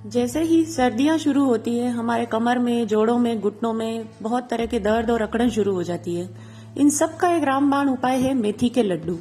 जैसे ही सर्दियां शुरू होती है हमारे कमर में, जोड़ों में, घुटनों में बहुत तरह के दर्द और अकड़न शुरू हो जाती है। इन सब का एक रामबाण उपाय है मेथी के लड्डू।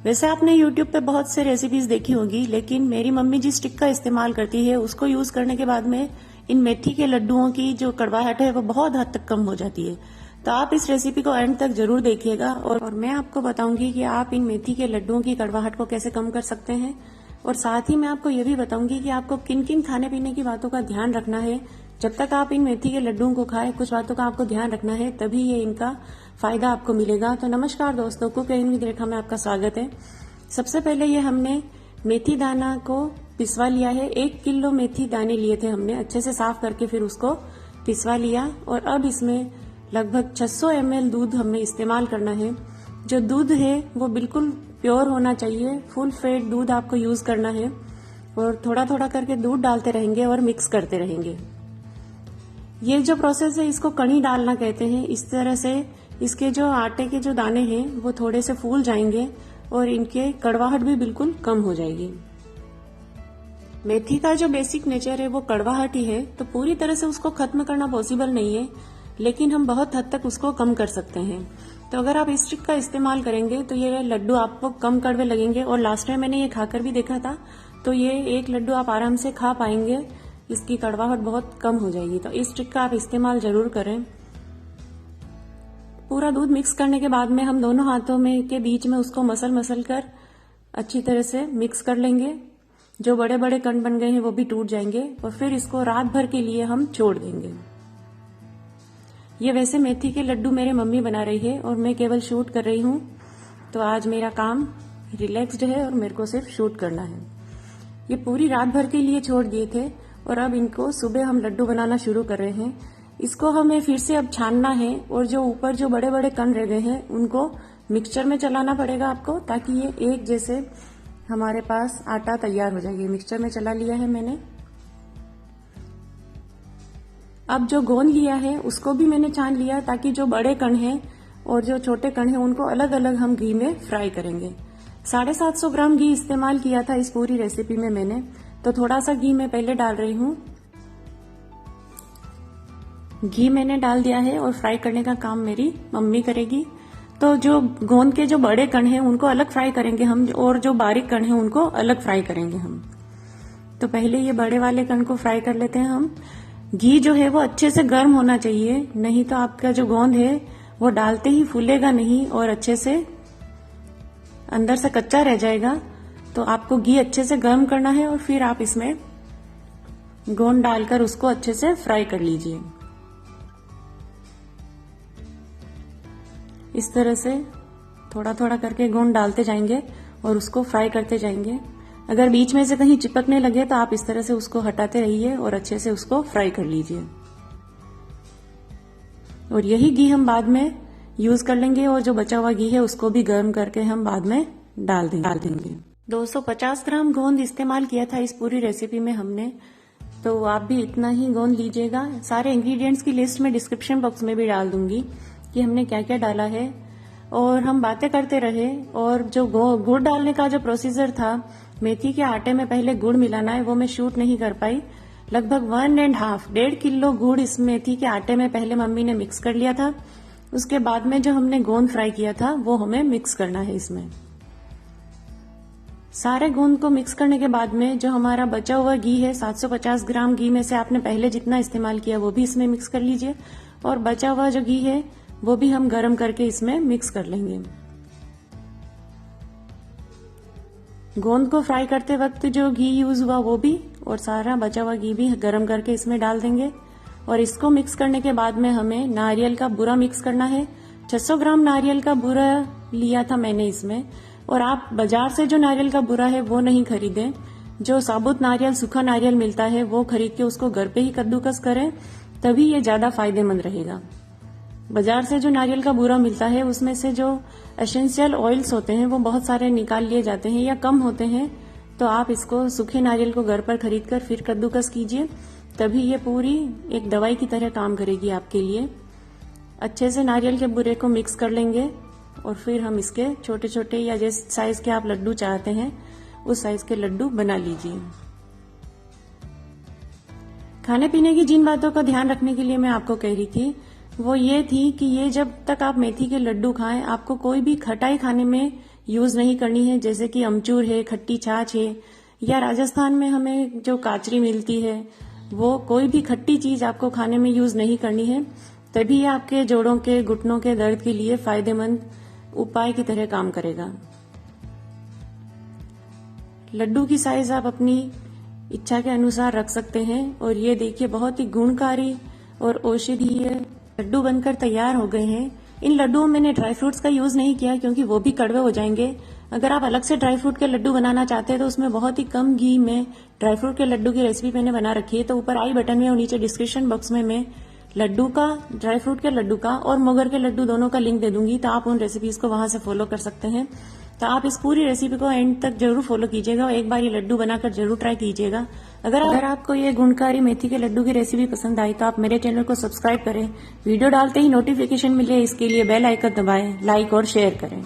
वैसे आपने YouTube पे बहुत से रेसिपीज देखी होगी, लेकिन मेरी मम्मी जिस ट्रिक का इस्तेमाल करती है उसको यूज करने के बाद में इन मेथी के लड्डुओं की जो कड़वाहट है वो बहुत हद तक कम हो जाती है। तो आप इस रेसिपी को एंड तक जरूर देखिएगा और मैं आपको बताऊंगी कि आप इन मेथी के लड्डुओं की कड़वाहट को कैसे कम कर सकते हैं। और साथ ही मैं आपको ये भी बताऊंगी कि आपको किन किन खाने पीने की बातों का ध्यान रखना है। जब तक आप इन मेथी के लड्डुओं को खाएं, कुछ बातों का आपको ध्यान रखना है, तभी ये इनका फायदा आपको मिलेगा। तो नमस्कार दोस्तों, कुक एंड विद रेखा में आपका स्वागत है। सबसे पहले ये हमने मेथी दाना को पिसवा लिया है। 1 किलो मेथी दाने लिए थे हमने, अच्छे से साफ करके फिर उसको पिसवा लिया। और अब इसमें लगभग 600 ml दूध हमें इस्तेमाल करना है। जो दूध है वो बिल्कुल प्योर होना चाहिए, फुल फैट दूध आपको यूज करना है। और थोड़ा थोड़ा करके दूध डालते रहेंगे और मिक्स करते रहेंगे। ये जो प्रोसेस है इसको कणी डालना कहते हैं। इस तरह से इसके जो आटे के जो दाने हैं वो थोड़े से फूल जाएंगे और इनके कड़वाहट भी बिल्कुल कम हो जाएगी। मेथी का जो बेसिक नेचर है वो कड़वाहट ही है, तो पूरी तरह से उसको खत्म करना पॉसिबल नहीं है, लेकिन हम बहुत हद तक उसको कम कर सकते हैं। तो अगर आप इस ट्रिक का इस्तेमाल करेंगे तो ये लड्डू आपको कम कड़वे लगेंगे। और लास्ट टाइम मैंने ये खाकर भी देखा था, तो ये एक लड्डू आप आराम से खा पाएंगे, इसकी कड़वाहट बहुत कम हो जाएगी। तो इस ट्रिक का आप इस्तेमाल जरूर करें। पूरा दूध मिक्स करने के बाद में हम दोनों हाथों में के बीच में उसको मसल कर अच्छी तरह से मिक्स कर लेंगे। जो बड़े बड़े कण बन गए हैं वो भी टूट जाएंगे और फिर इसको रात भर के लिए हम छोड़ देंगे। ये वैसे मेथी के लड्डू मेरे मम्मी बना रही है और मैं केवल शूट कर रही हूँ, तो आज मेरा काम रिलैक्स्ड है और मेरे को सिर्फ शूट करना है। ये पूरी रात भर के लिए छोड़ दिए थे और अब इनको सुबह हम लड्डू बनाना शुरू कर रहे हैं। इसको हमें फिर से अब छानना है और जो ऊपर जो बड़े बड़े कण रह गए हैं उनको मिक्सचर में चलाना पड़ेगा आपको, ताकि ये एक जैसे हमारे पास आटा तैयार हो जाएगी। मिक्सचर में चला लिया है मैंने। अब जो गोंद लिया है उसको भी मैंने छान लिया, ताकि जो बड़े कण हैं और जो छोटे कण हैं उनको अलग अलग हम घी में फ्राई करेंगे। 750 ग्राम घी इस्तेमाल किया था इस पूरी रेसिपी में मैंने, तो थोड़ा सा घी मैं पहले डाल रही हूँ। घी मैंने डाल दिया है और फ्राई करने का काम मेरी मम्मी करेगी। तो जो गोंद के जो बड़े कण हैं उनको अलग फ्राई करेंगे हम, और जो बारीक कण हैं उनको अलग फ्राई करेंगे हम। तो पहले ये बड़े वाले कण को फ्राई कर लेते हैं हम। घी जो है वो अच्छे से गर्म होना चाहिए, नहीं तो आपका जो गोंद है वो डालते ही फूलेगा नहीं और अच्छे से अंदर से कच्चा रह जाएगा। तो आपको घी अच्छे से गर्म करना है और फिर आप इसमें गोंद डालकर उसको अच्छे से फ्राई कर लीजिए। इस तरह से थोड़ा थोड़ा करके गोंद डालते जाएंगे और उसको फ्राई करते जाएंगे। अगर बीच में से कहीं चिपकने लगे तो आप इस तरह से उसको हटाते रहिए और अच्छे से उसको फ्राई कर लीजिए। और यही घी हम बाद में यूज कर लेंगे और जो बचा हुआ घी है उसको भी गर्म करके हम बाद में डाल देंगे। 250 ग्राम गोंद इस्तेमाल किया था इस पूरी रेसिपी में हमने, तो आप भी इतना ही गोंद लीजिएगा। सारे इंग्रेडिएंट्स की लिस्ट में डिस्क्रिप्शन बॉक्स में भी डाल दूंगी कि हमने क्या क्या डाला है। और हम बातें करते रहे। और जो गुड़ डालने का जो प्रोसीजर था, मेथी के आटे में पहले गुड़ मिलाना है, वो मैं शूट नहीं कर पाई। लगभग 1.5 किलो गुड़ इस मेथी के आटे में पहले मम्मी ने मिक्स कर लिया था। उसके बाद में जो हमने गोंद फ्राई किया था वो हमें मिक्स करना है इसमें। सारे गोंद को मिक्स करने के बाद में जो हमारा बचा हुआ घी है, 750 ग्राम घी में से आपने पहले जितना इस्तेमाल किया वो भी इसमें मिक्स कर लीजिए। और बचा हुआ जो घी है वो भी हम गर्म करके इसमें मिक्स कर लेंगे। गोंद को फ्राई करते वक्त जो घी यूज हुआ वो भी, और सारा बचा हुआ घी भी गर्म करके इसमें डाल देंगे। और इसको मिक्स करने के बाद में हमें नारियल का बूरा मिक्स करना है। 600 ग्राम नारियल का बूरा लिया था मैंने इसमें। और आप बाजार से जो नारियल का बूरा है वो नहीं खरीदें, जो साबुत नारियल, सूखा नारियल मिलता है वो खरीद के उसको घर पे ही कद्दूकस करें, तभी ये ज्यादा फायदेमंद रहेगा। बाजार से जो नारियल का बूरा मिलता है उसमें से जो एसेंशियल ऑयल्स होते हैं वो बहुत सारे निकाल लिए जाते हैं या कम होते हैं। तो आप इसको सूखे नारियल को घर पर खरीद कर फिर कद्दूकस कीजिए, तभी ये पूरी एक दवाई की तरह काम करेगी आपके लिए। अच्छे से नारियल के बूरे को मिक्स कर लेंगे और फिर हम इसके छोटे छोटे या जिस साइज के आप लड्डू चाहते हैं उस साइज के लड्डू बना लीजिए। खाने पीने की जिन बातों का ध्यान रखने के लिए मैं आपको कह रही थी वो ये थी कि ये जब तक आप मेथी के लड्डू खाएं आपको कोई भी खटाई खाने में यूज नहीं करनी है, जैसे कि अमचूर है, खट्टी छाछ है, या राजस्थान में हमें जो काचरी मिलती है वो कोई भी खट्टी चीज आपको खाने में यूज नहीं करनी है। तभी ये आपके जोड़ों के घुटनों के दर्द के लिए फायदेमंद उपाय की तरह काम करेगा। लड्डू की साइज आप अपनी इच्छा के अनुसार रख सकते हैं और ये देखिए बहुत ही गुणकारी और औषधीय लड्डू बनकर तैयार हो गए हैं। इन लड्डुओं में मैंने ड्राई फ्रूट्स का यूज नहीं किया क्योंकि वो भी कड़वे हो जाएंगे। अगर आप अलग से ड्राई फ्रूट के लड्डू बनाना चाहते हैं तो उसमें बहुत ही कम घी में ड्राई फ्रूट के लड्डू की रेसिपी मैंने बना रखी है, तो ऊपर आई बटन में और नीचे डिस्क्रिप्शन बॉक्स में मैं लड्डू का, ड्राई फ्रूट के लड्डू का और मगर के लड्डू दोनों का लिंक दे दूंगी, तो आप उन रेसिपीज को वहां से फॉलो कर सकते हैं। तो आप इस पूरी रेसिपी को एंड तक जरूर फॉलो कीजिएगा और एक बार ये लड्डू बनाकर जरूर ट्राई कीजिएगा। अगर आपको ये गुणकारी मेथी के लड्डू की रेसिपी पसंद आई तो आप मेरे चैनल को सब्सक्राइब करें, वीडियो डालते ही नोटिफिकेशन मिले इसके लिए बेल आइकन दबाएं, लाइक और शेयर करें।